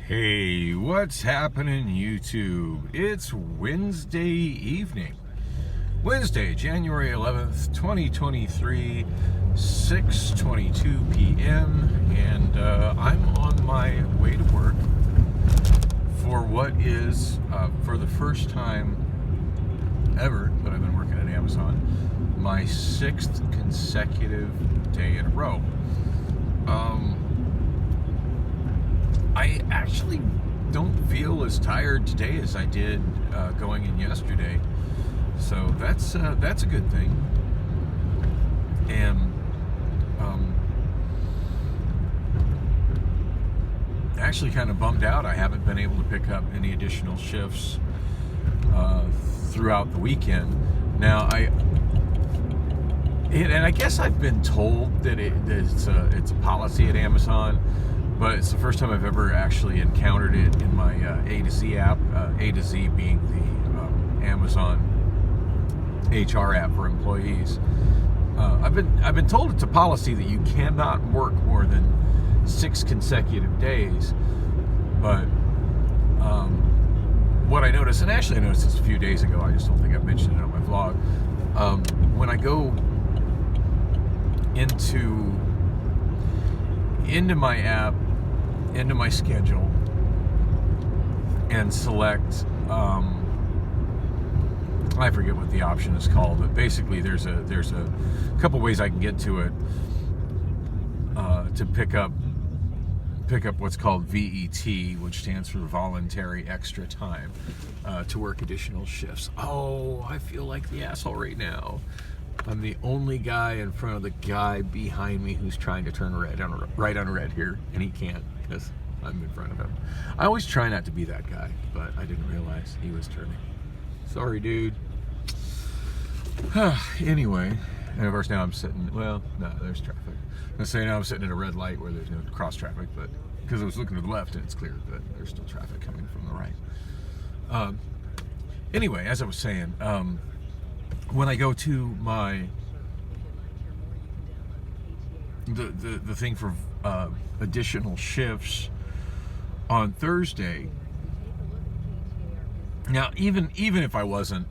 Hey, what's happening, YouTube? It's Wednesday evening. Wednesday, January 11th, 2023, 6:22 p.m. And I'm on my way to work for what is, for the first time ever that I've been working at Amazon, my 6th consecutive day in a row. I actually don't feel as tired today as I did going in yesterday, so that's a good thing. And actually kind of bummed out I haven't been able to pick up any additional shifts throughout the weekend. Now I guess I've been told that it's a policy at Amazon, but it's the first time I've ever actually encountered it in my A to Z app. A to Z being the Amazon HR app for employees. I've been told it's a policy that you cannot work more than 6 consecutive days. But what I noticed, and actually I noticed this a few days ago, I just don't think I've mentioned it on my vlog. When I go into my app, into my schedule, and select, I forget what the option is called, but basically there's a couple ways I can get to it to pick up what's called VET, which stands for voluntary extra time, to work additional shifts. Oh, I feel like the asshole right now. I'm the only guy in front of the guy behind me who's trying to turn right on red here, and he can't because I'm in front of him. I always try not to be that guy, but I didn't realize he was turning. Sorry, dude. Anyway, and of course now I'm sitting, well, no, there's traffic. Let's say now I'm sitting at a red light where there's no cross traffic, but because I was looking to the left and it's clear that there's still traffic coming from the right. Anyway, as I was saying, when I go to my the thing for additional shifts on Thursday. Now, even if I wasn't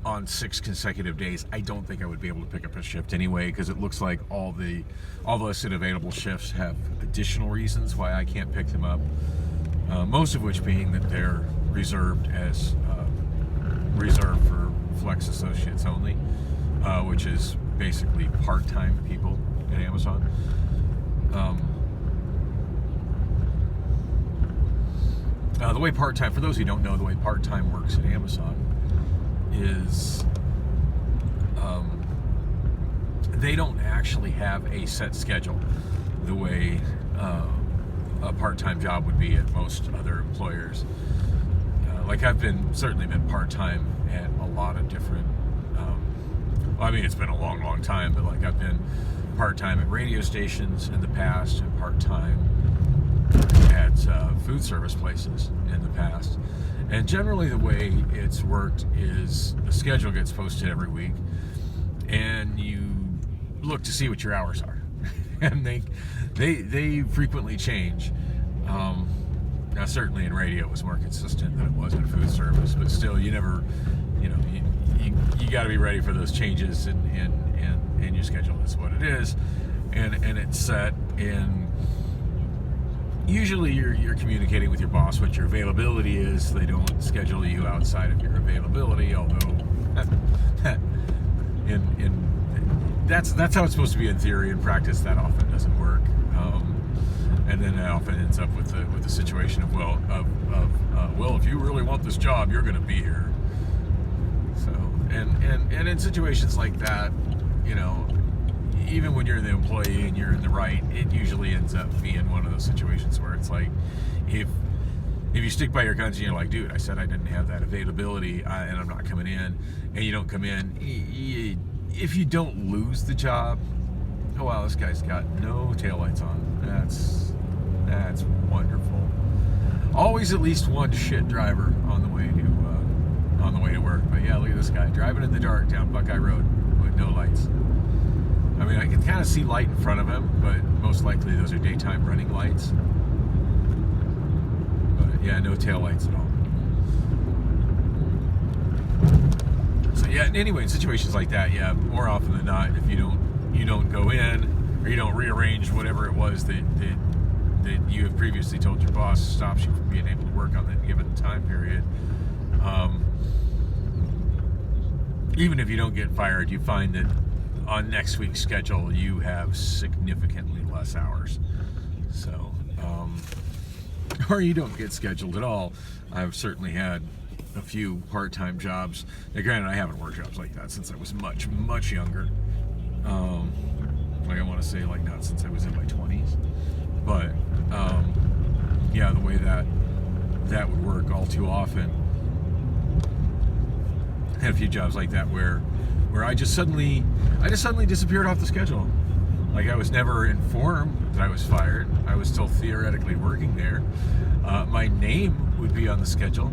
on 6 consecutive days, I don't think I would be able to pick up a shift anyway, because it looks like all the listed available shifts have additional reasons why I can't pick them up. Most of which being that they're reserved for Flex Associates only, which is basically part-time people at Amazon. The way part-time, for those who don't know, the way part-time works at Amazon is they don't actually have a set schedule the way a part-time job would be at most other employers. Like I've certainly been part-time at a lot of different, I mean, it's been a long time, but like I've been part-time at radio stations in the past and part-time at food service places in the past. And generally the way it's worked is the schedule gets posted every week and you look to see what your hours are. And they frequently change. Now certainly in radio it was more consistent than it was in food service, but still you never, you got to be ready for those changes and your schedule is what it is, and it's set in. Usually you're communicating with your boss what your availability is. They don't schedule you outside of your availability, although that's how it's supposed to be in theory. In practice, that often doesn't work. And then it often ends up with the situation of well, if you really want this job, you're going to be here. So and in situations like that, even when you're the employee and you're in the right, it usually ends up being one of those situations where it's like, if you stick by your guns and you're like, dude, I said I didn't have that availability and I'm not coming in, and you don't come in, if you don't lose the job, oh wow, this guy's got no taillights on. That's wonderful. Always at least one shit driver on the way to work. But yeah, look at this guy driving in the dark down Buckeye Road with no lights. I mean, I can kind of see light in front of him, but most likely those are daytime running lights. But Yeah, no taillights at all. So yeah, anyway, in situations like that, yeah, more often than not, if you don't go in, or you don't rearrange whatever it was that you have previously told your boss stops you from being able to work on that given time period, even if you don't get fired, you find that on next week's schedule you have significantly less hours. So, or you don't get scheduled at all. I've certainly had a few part-time jobs. Now, granted, I haven't worked jobs like that since I was much younger. Like I want to say, like not since I was in my 20s. But yeah, the way that would work all too often. I had a few jobs like that where I just suddenly disappeared off the schedule. Like I was never informed that I was fired. I was still theoretically working there. My name would be on the schedule.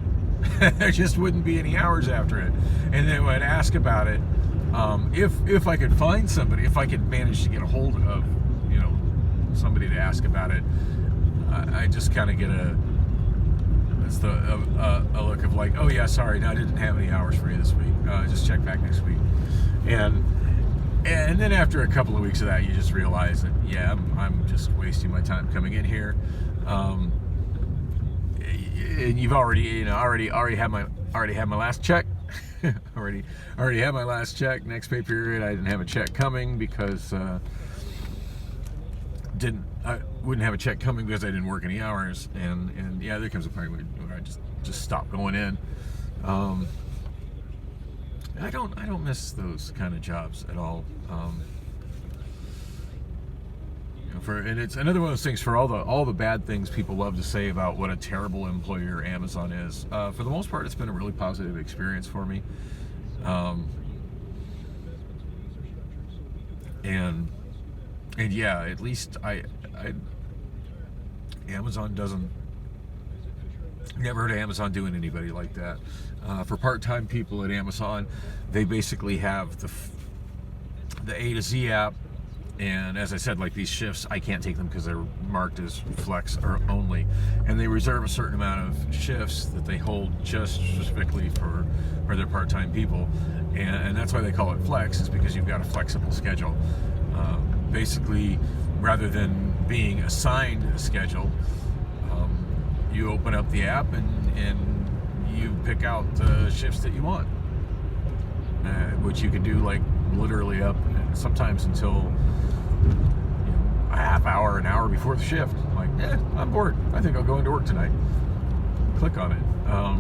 There just wouldn't be any hours after it. And then when I'd ask about it, if I could find somebody, if I could manage to get a hold of, somebody to ask about it, I just kind of get a look of like, oh yeah, sorry, no, I didn't have any hours for you this week. Just check back next week. And then after a couple of weeks of that, you just realize that yeah, I'm just wasting my time coming in here. And you've already had my last check. already had my last check. Next pay period, I didn't have a check coming because I wouldn't have a check coming because I didn't work any hours. And yeah, there comes a point where I just stop going in. I don't miss those kind of jobs at all. And it's another one of those things, for all the bad things people love to say about what a terrible employer Amazon is. For the most part, it's been a really positive experience for me. And yeah, at least Amazon doesn't. Never heard of Amazon doing anybody like that. For part-time people at Amazon, they basically have the A to Z app. And as I said, like these shifts, I can't take them because they're marked as flex or only. And they reserve a certain amount of shifts that they hold just specifically for their part-time people. And that's why they call it flex, is because you've got a flexible schedule. Basically, rather than being assigned a schedule, you open up the app and you pick out the shifts that you want. Which you can do like literally up sometimes until a half hour, an hour before the shift. Like, I'm bored. I think I'll go into work tonight. Click on it. I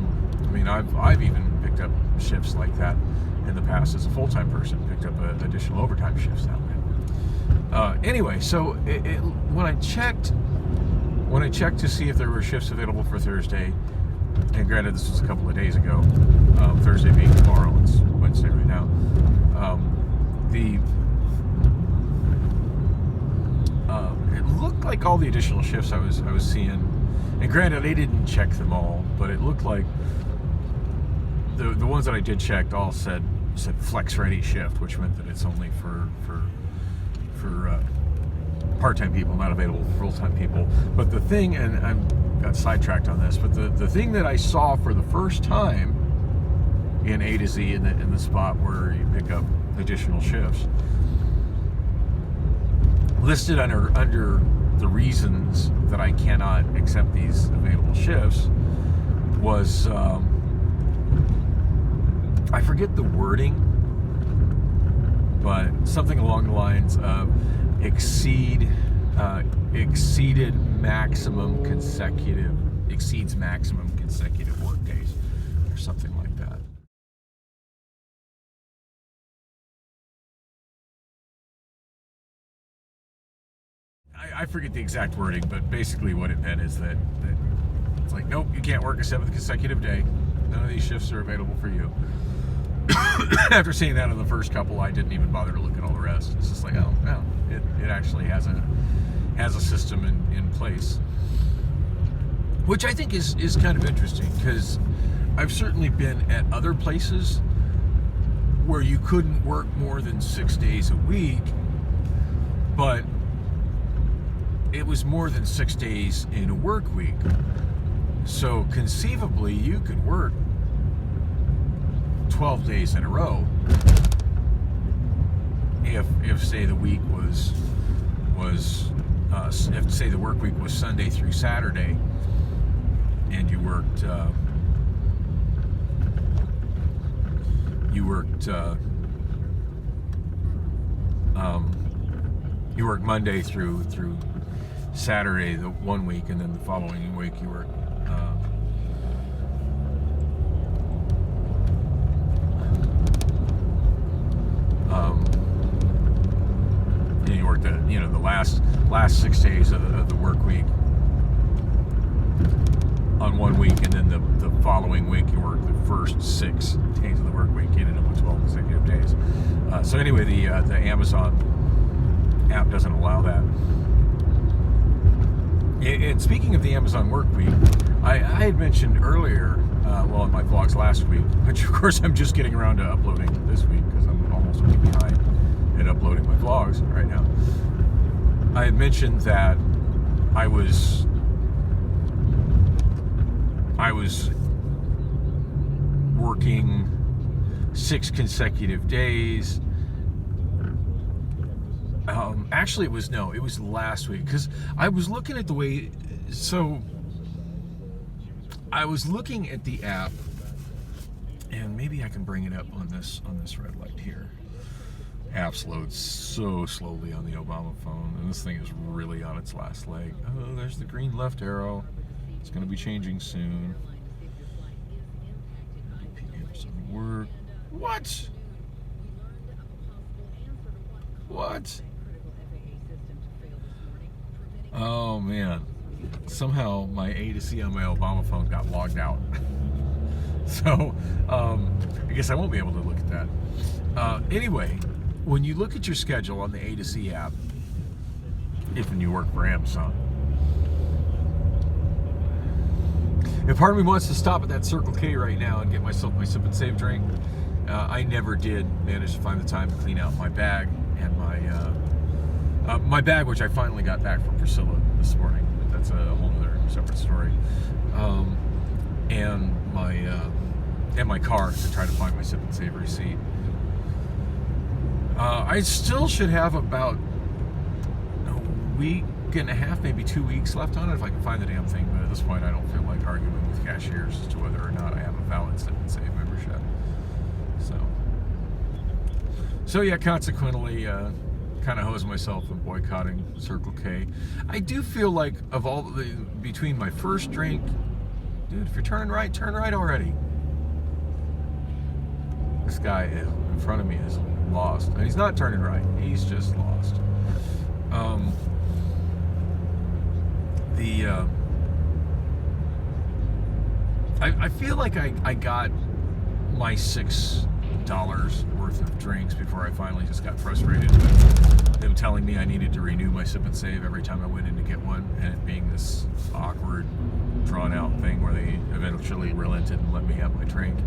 mean, I've even picked up shifts like that in the past as a full-time person. Picked up additional overtime shifts that way. Anyway, so when I checked to see if there were shifts available for Thursday, and granted this was a couple of days ago, Thursday being tomorrow, it's Wednesday right now. It looked like all the additional shifts I was seeing, and granted they didn't check them all, but it looked like the ones that I did check all said flex ready shift, which meant that it's only for part-time people, not available for full-time people. But the thing, and I got sidetracked on this, but the thing that I saw for the first time in A to Z in the spot where you pick up additional shifts, listed under the reasons that I cannot accept these available shifts was I forget the wording, but something along the lines of exceeds maximum consecutive work days, or something like that. I forget the exact wording, but basically what it meant is that it's like, nope, you can't work a 7th consecutive day. None of these shifts are available for you. After seeing that on the first couple, I didn't even bother to look at all the rest. It's just like, oh, no, it actually has a system in place, which I think is kind of interesting, because I've certainly been at other places where you couldn't work more than 6 days a week, but it was more than 6 days in a work week. So conceivably, you could work 12 days in a row if say the week was if say the work week was Sunday through Saturday, and you worked Monday through Saturday the one week, and then the following week you worked and you worked the last 6 days of the work week on one week, and then the following week you worked the first 6 days of the work week. You ended up with 12 consecutive days. So anyway, the Amazon app doesn't allow that. And speaking of the Amazon work week, I had mentioned earlier, in my vlogs last week, which of course I'm just getting around to uploading this week because I'm almost a week behind in uploading my vlogs right now. I had mentioned that I was working 6 consecutive days. Actually, it was last week, because I was looking at the way. So I was looking at the app, and maybe I can bring it up on this red light here. Apps load so slowly on the Obama phone, and this thing is really on its last leg. Oh, there's the green left arrow. It's going to be changing soon. Some work. What? Oh man, somehow my A to C on my Obama phone got logged out. So I guess I won't be able to look at that. Anyway, when you look at your schedule on the A to C app, if you work for Amazon, if part of me wants to stop at that Circle K right now and get myself my Sip and Save drink, I never did manage to find the time to clean out my bag and my bag, which I finally got back from Priscilla this morning. But that's a whole other separate story. And my car to try to find my Sip and Save receipt. I still should have about a week and a half, maybe 2 weeks left on it if I can find the damn thing. But at this point, I don't feel like arguing with cashiers as to whether or not I have a valid Sip and Save membership. So yeah, consequently, kind of hose myself in boycotting Circle K. I do feel like between my first drink, dude, if you're turn right already. This guy in front of me is lost. And he's not turning right, he's just lost. I feel like I got my $6 worth of drinks before I finally just got frustrated with them telling me I needed to renew my Sip and Save every time I went in to get one, and it being this awkward, drawn out thing where they eventually relented and let me have my drink.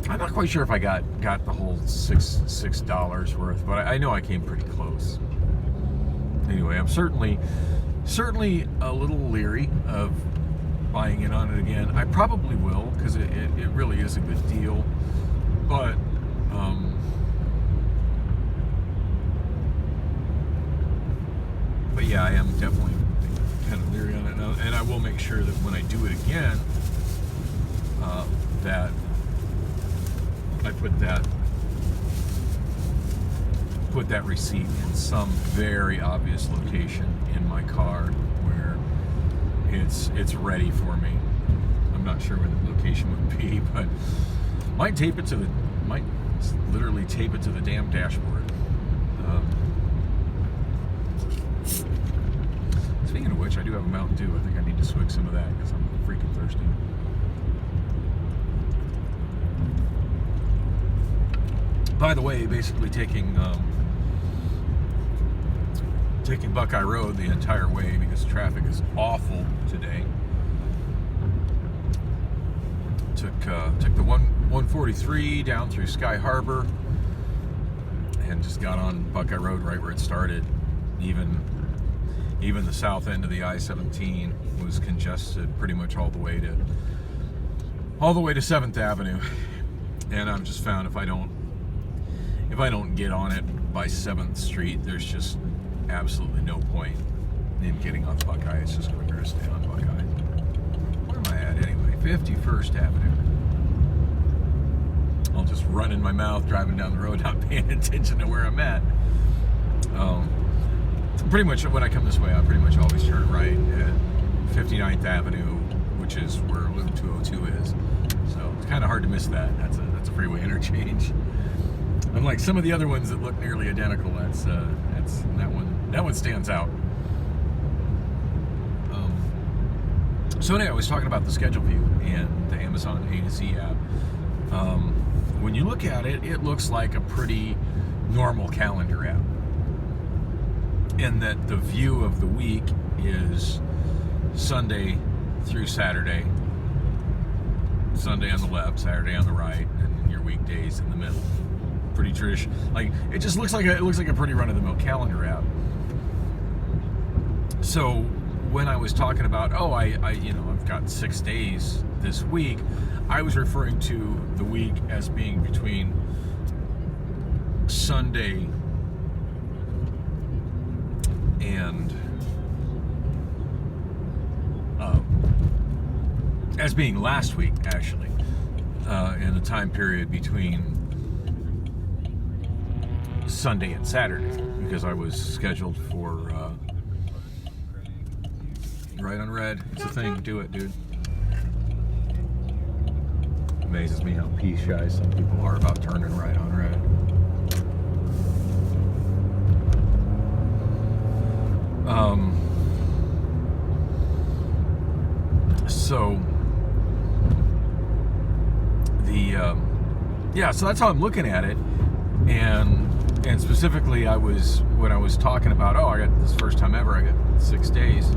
I'm not quite sure if I got the whole $6 worth, but I know I came pretty close. Anyway, I'm certainly a little leery of buying in on it again. I probably will, because it really is a good deal. But yeah, I am definitely kind of leery on it now, and I will make sure that when I do it again, that I put that receipt in some very obvious location in my car where it's ready for me. I'm not sure where the location would be, but might literally tape it to the damn dashboard. Speaking of which, I do have a Mountain Dew. I think I need to swig some of that because I'm freaking thirsty. By the way, basically taking Buckeye Road the entire way because traffic is awful today. Took the 143 down through Sky Harbor and just got on Buckeye Road right where it started. Even Even the south end of the I-17 was congested pretty much all the way to 7th Avenue. And I've just found if I don't get on it by 7th Street, there's just absolutely no point in getting on Buckeye. It's just quicker to stay on Buckeye. Where am I at anyway? 51st Avenue. I'll just run in my mouth driving down the road, not paying attention to where I'm at. Pretty much when I come this way, I pretty much always turn right at 59th Avenue, which is where Loop 202 is. So it's kind of hard to miss that. That's a freeway interchange. Unlike some of the other ones that look nearly identical, that one stands out. So anyway, I was talking about the schedule view and the Amazon A to Z app. When you look at it, it looks like a pretty normal calendar app. In that the view of the week is Sunday through Saturday. Sunday on the left, Saturday on the right, and then your weekdays in the middle. Pretty traditional. Like it just looks like a pretty run-of-the-mill calendar app. So when I was talking about, I've got 6 days this week, I was referring to the week as being between Sunday and as being last week, actually, in the time period between Sunday and Saturday, because I was scheduled for right on red. It's a thing. Do it, dude. Amazes me how pea shy some people are about turning right on red. So that's how I'm looking at it, and specifically, when I was talking about, I got this first time ever, I got 6 days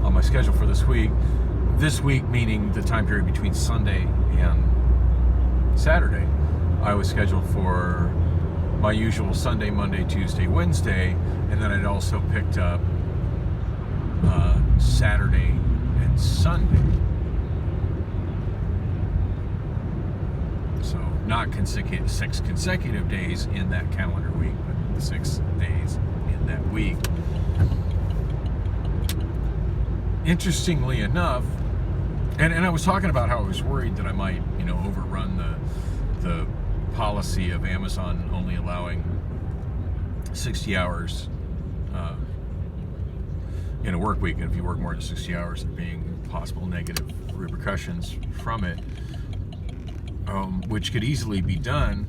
on my schedule for this week. This week meaning the time period between Sunday and Saturday. I was scheduled for my usual Sunday, Monday, Tuesday, Wednesday, and then I'd also picked up Saturday and Sunday. So not 6 consecutive days in that calendar week, but 6 days in that week. Interestingly enough, and I was talking about how I was worried that I might, overrun the policy of Amazon only allowing 60 hours in a work week, and if you work more than 60 hours, there being possible negative repercussions from it, which could easily be done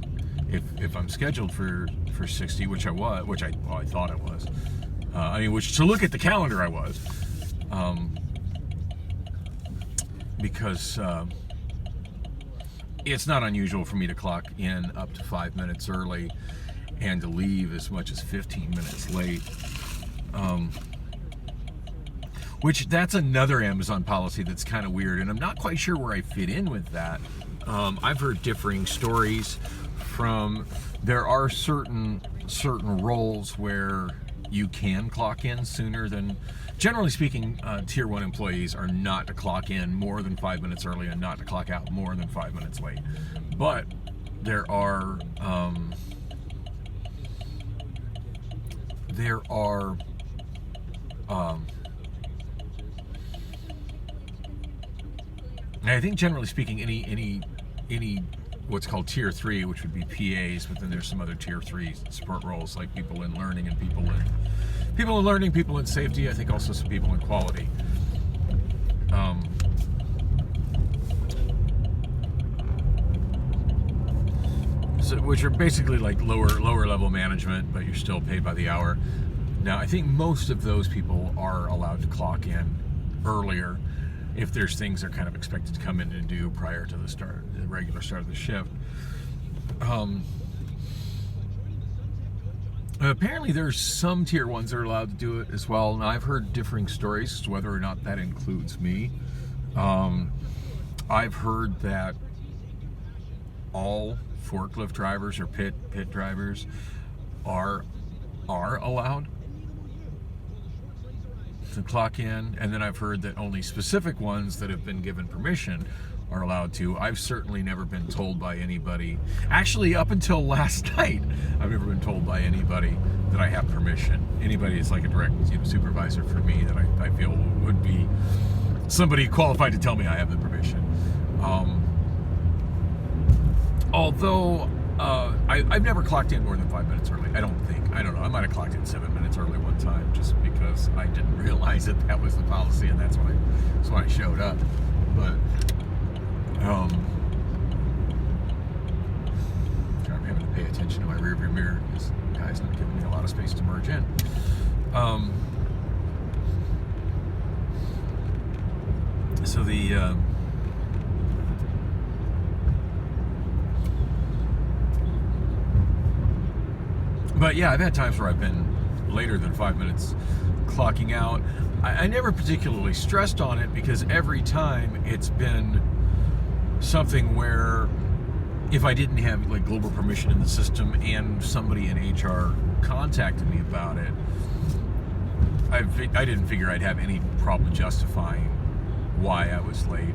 if I'm scheduled for 60, which I thought I was. Which to look at the calendar I was, because it's not unusual for me to clock in up to 5 minutes early and to leave as much as 15 minutes late. Which that's another Amazon policy that's kind of weird, and I'm not quite sure where I fit in with that. I've heard differing stories from, there are certain roles where you can clock in sooner than, generally speaking, tier 1 employees are not to clock in more than 5 minutes early and not to clock out more than 5 minutes late. But there are I think generally speaking, any what's called tier 3, which would be PAs, but then there's some other tier 3 support roles like people in learning and people in safety. I think also some people in quality. Which are basically like lower level management, but you're still paid by the hour. Now, I think most of those people are allowed to clock in earlier if there's things they're kind of expected to come in and do prior to the regular start of the shift. Apparently there's some tier 1s that are allowed to do it as well, and I've heard differing stories as to whether or not that includes me. I've heard that all forklift drivers or pit drivers are allowed and clock in, and then I've heard that only specific ones that have been given permission are allowed to. I've certainly never been told by anybody, actually up until last night, I've never been told by anybody that I have permission. Anybody that's like a direct supervisor for me that I feel would be somebody qualified to tell me I have the permission. Although I've never clocked in more than 5 minutes early. I don't think. I don't know. I might have clocked in 7 minutes early one time just because I didn't realize that was the policy, and that's when I showed up. But I'm having to pay attention to my rearview mirror because the guy's not giving me a lot of space to merge in. So the but yeah, I've had times where I've been later than 5 minutes clocking out. I never particularly stressed on it because every time it's been something where if I didn't have like global permission in the system and somebody in HR contacted me about it, I didn't figure I'd have any problem justifying why I was late.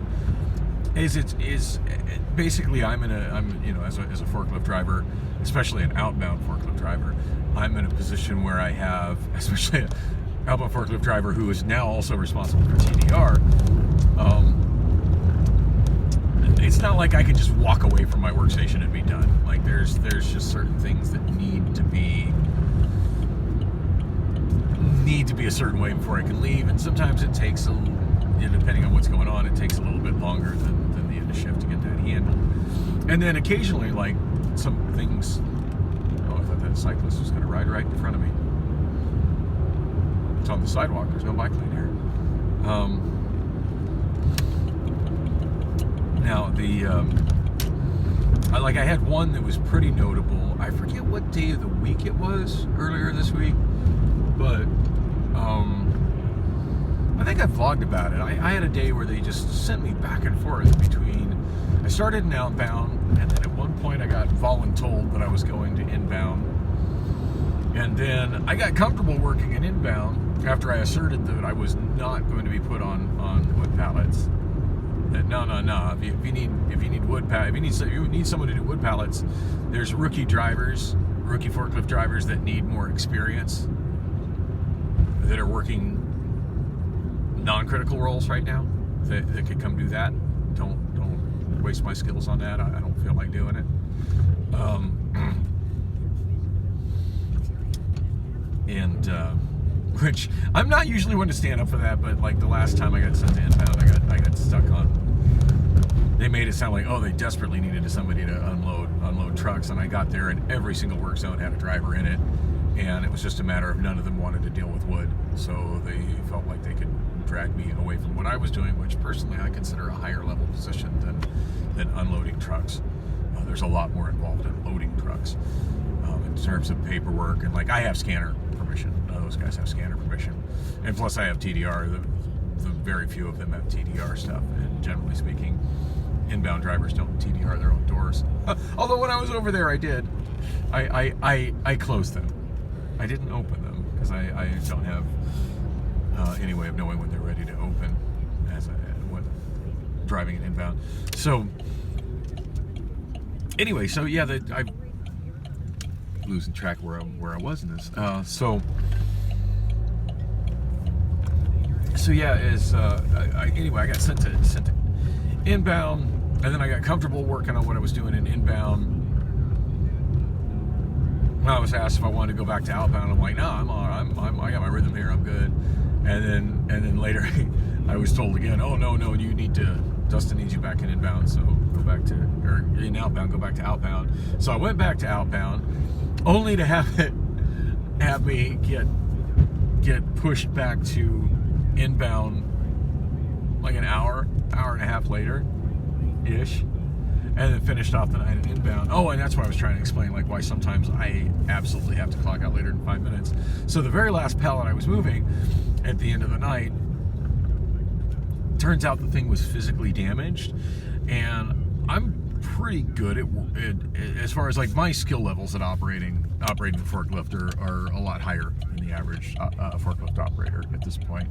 Basically I'm as a forklift driver, especially an outbound forklift driver, I'm in a position where I have, especially an outbound forklift driver who is now also responsible for TDR. It's not like I can just walk away from my workstation and be done. Like there's just certain things that need to be a certain way before I can leave, and sometimes it takes depending on what's going on, it takes a little bit longer than the end of shift to get that handled. And then occasionally, like some things. Oh, I thought that cyclist was going to ride right in front of me. It's on the sidewalk. There's no bike lane here. Now I had one that was pretty notable. I forget what day of the week it was earlier this week, but I think I vlogged about it. I had a day where they just sent me back and forth between. I started in outbound, and then at one point I got voluntold that I was going to inbound, and then I got comfortable working in inbound after I asserted that I was not going to be put on wood pallets. That no. If you need wood if you need someone to do wood pallets, there's rookie forklift drivers that need more experience, that are working non-critical roles right now, that could come do that. Don't waste my skills on that. I don't feel like doing it. Which I'm not usually one to stand up for that, but like the last time I got sent to inbound, I got stuck on. They made it sound like, oh, they desperately needed somebody to unload trucks, and I got there and every single work zone had a driver in it, and it was just a matter of none of them wanted to deal with wood, so they felt like they could drag me away from what I was doing, which personally I consider a higher level position than unloading trucks. There's a lot more involved in loading trucks in terms of paperwork, and like I have scanner permission. Those guys have scanner permission, and plus I have TDR. The very few of them have TDR stuff, and generally speaking, inbound drivers don't TDR their own doors. Although when I was over there, I did. I closed them. I didn't open them because I don't have any way of knowing when they're ready to open when driving an inbound. So anyway, so yeah, I'm losing track where I was in this. So yeah, anyway, I got sent to inbound, and then I got comfortable working on what I was doing in inbound. When I was asked if I wanted to go back to outbound, I'm like, no, I'm all right. I got my rhythm here. I'm good. And then later, I was told again, oh no, Dustin needs you back in inbound, so in outbound, go back to outbound. So I went back to outbound, only to have me get pushed back to inbound like an hour and a half later ish, and then finished off the night at inbound. Oh, and that's why I was trying to explain like why sometimes I absolutely have to clock out later than 5 minutes. So the very last pallet I was moving at the end of the night, turns out the thing was physically damaged, and I'm pretty good at as far as like my skill levels at operating the forklift are a lot higher than the average forklift operator at this point.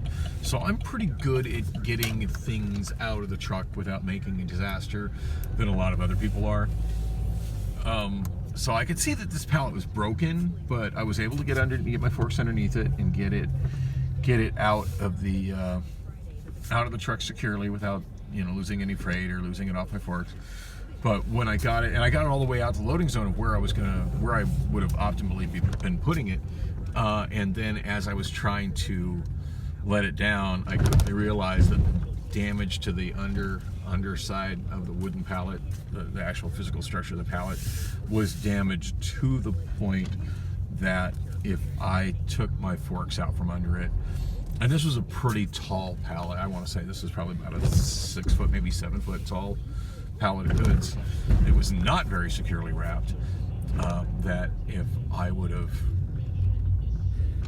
So I'm pretty good at getting things out of the truck without making a disaster than a lot of other people are. So I could see that this pallet was broken, but I was able to get my forks underneath it and get it out of the truck securely without losing any freight or losing it off my forks. But when I got it, and I got it all the way out to the loading zone of where I would have optimally been putting it, and then as I was trying to let it down, I quickly realized that the damage to the underside of the wooden pallet, the actual physical structure of the pallet, was damaged to the point that if I took my forks out from under it, and this was a pretty tall pallet, I want to say this was probably about a 6 foot, maybe 7 foot tall pallet of goods. It was not very securely wrapped. That if I would have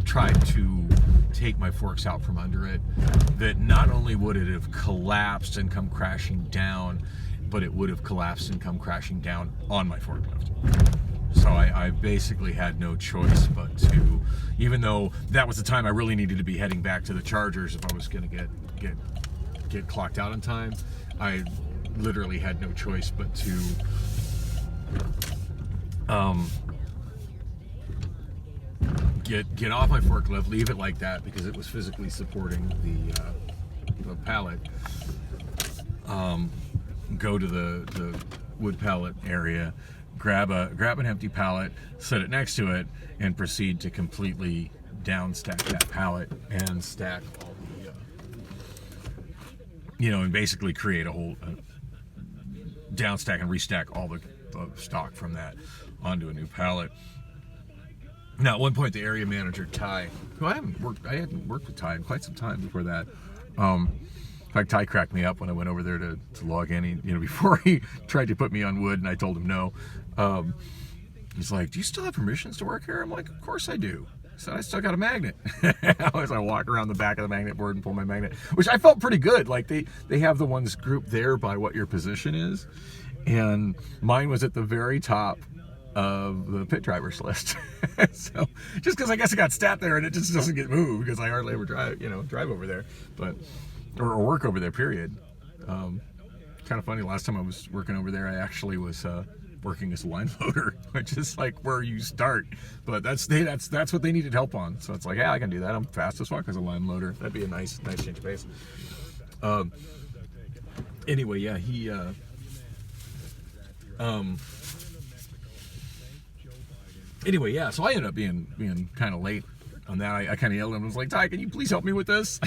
tried to take my forks out from under it, that not only would it have collapsed and come crashing down, but it would have collapsed and come crashing down on my forklift. So I basically had no choice but to, even though that was the time I really needed to be heading back to the Chargers if I was going to get clocked out in time, I literally had no choice but to get off my forklift, leave it like that because it was physically supporting the pallet, go to the wood pallet area, grab an empty pallet, set it next to it, and proceed to completely downstack that pallet and stack all the and basically create a whole downstack and restack all the stock from that onto a new pallet. Now, at one point, the area manager, Ty, who I hadn't worked with Ty in quite some time before that. In fact, Ty cracked me up when I went over there to log in. Before he tried to put me on wood, and I told him no. He's like, "Do you still have permissions to work here?" I'm like, "Of course I do." He said, "I still got a magnet." As I walk around the back of the magnet board and pull my magnet, which I felt pretty good. Like they have the ones grouped there by what your position is, and mine was at the very top of the pit drivers list. So just because I guess it got stat there and it just doesn't get moved because I hardly ever drive over there, but or work over there, period. Kind of funny, last time I was working over there, I actually was working as a line loader, which is like where you start, but that's what they needed help on. So it's like, yeah, I can do that. I'm fast as fuck as a line loader. That'd be a nice change of pace. Anyway, yeah, he anyway, yeah, so I ended up being kind of late on that. I kind of yelled at him. I was like, "Ty, can you please help me with this?"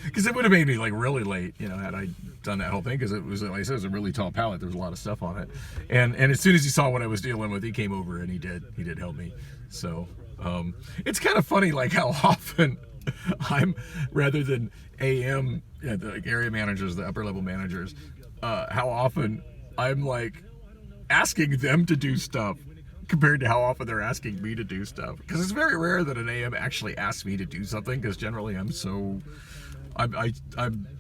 Because it would have made me like really late, had I done that whole thing. Because it was, like I said, it was a really tall pallet. There was a lot of stuff on it, and as soon as he saw what I was dealing with, he came over and he did help me. So it's kind of funny, like how often I'm, rather than AM, the area managers, the upper level managers, how often I'm like asking them to do stuff compared to how often they're asking me to do stuff. Because it's very rare that an AM actually asks me to do something, because generally I'm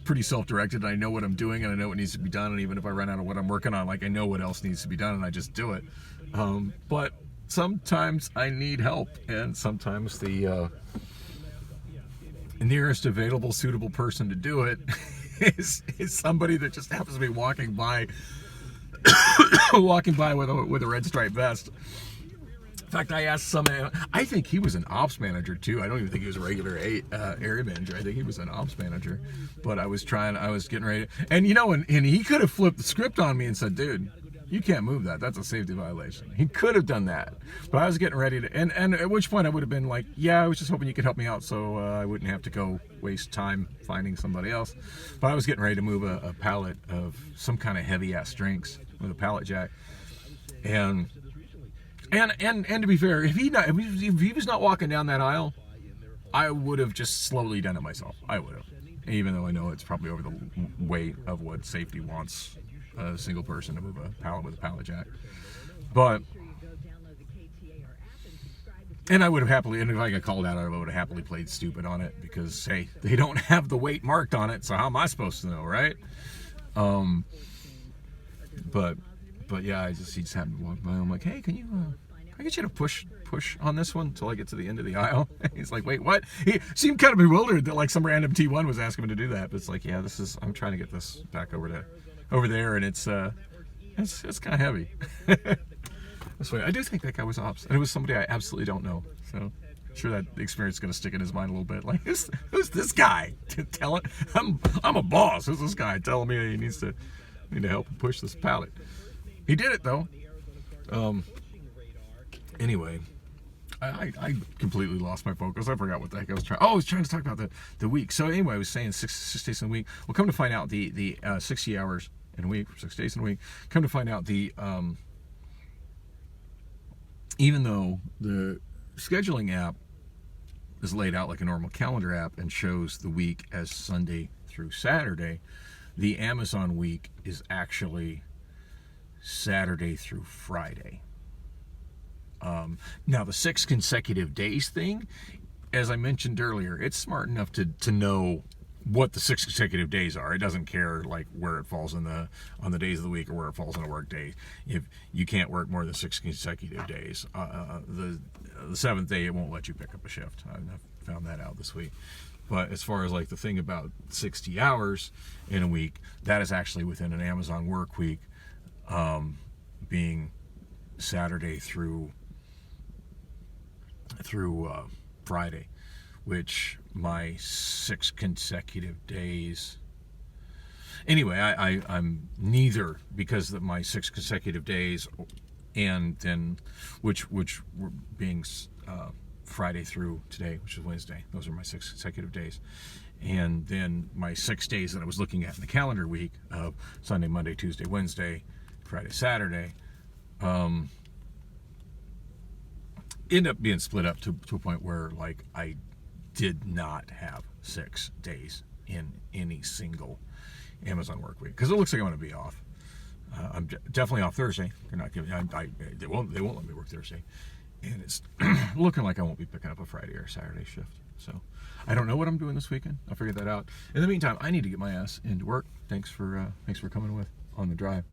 pretty self-directed, and I know what I'm doing and I know what needs to be done, and even if I run out of what I'm working on, like I know what else needs to be done and I just do it. But sometimes I need help, and sometimes the nearest available suitable person to do it is somebody that just happens to be walking by with a red striped vest. In fact, I asked I think he was an ops manager too. I don't even think he was a regular area manager. I think he was an ops manager. But I was getting ready, and he could have flipped the script on me and said, "Dude, you can't move that. That's a safety violation." He could have done that. But I was getting ready to, and at which point I would have been like, "Yeah, I was just hoping you could help me out so I wouldn't have to go waste time finding somebody else." But I was getting ready to move a pallet of some kind of heavy ass drinks with a pallet jack, and to be fair, if he was not walking down that aisle, I would have just slowly done it myself. I would have, even though I know it's probably over the weight of what safety wants a single person to move a pallet with a pallet jack. But I would have happily, and if I got called out, I would have happily played stupid on it, because hey, they don't have the weight marked on it, so how am I supposed to know, right? But yeah, he just happened to walk by. I'm like, "Hey, can I get you to push on this one until I get to the end of the aisle. He's like, wait, what? He seemed kind of bewildered that like some random T1 was asking him to do that. But it's like, yeah, I'm trying to get this back over there, and it's kind of heavy. This way, I do think that guy was ops, and it was somebody I absolutely don't know. So I'm sure that experience is going to stick in his mind a little bit. Like, who's this guy? Tell it, I'm a boss. Who's this guy telling me he need to help him push this pallet? He did it though. Anyway, I completely lost my focus. I forgot what the heck I was trying. Oh, I was trying to talk about the week. So anyway, I was saying six days in a week. Well, come to find out, the 60 hours in a week, 6 days in a week. Come to find out, even though the scheduling app is laid out like a normal calendar app and shows the week as Sunday through Saturday, the Amazon week is actually Saturday through Friday. Now the 6 consecutive days thing, as I mentioned earlier, it's smart enough to know what the 6 consecutive days are. It doesn't care like where it falls on the days of the week or where it falls on a work day. If you can't work more than 6 consecutive days, the 7th day it won't let you pick up a shift. I found that out this week. But as far as like the thing about 60 hours in a week, that is actually within an Amazon work week, being Saturday through Friday, which my 6 consecutive days. Anyway, I'm neither, because of my 6 consecutive days, and then which were being Friday through today, which is Wednesday. Those are my 6 consecutive days. And then my 6 days that I was looking at in the calendar week of Sunday, Monday, Tuesday, Wednesday, Friday, Saturday, end up being split up to a point where like I did not have 6 days in any single Amazon work week, because it looks like I'm going to be off. I'm definitely off Thursday. They're not giving. They won't let me work Thursday, and it's looking like I won't be picking up a Friday or Saturday shift. So I don't know what I'm doing this weekend. I'll figure that out. In the meantime, I need to get my ass into work. Thanks for coming with on the drive.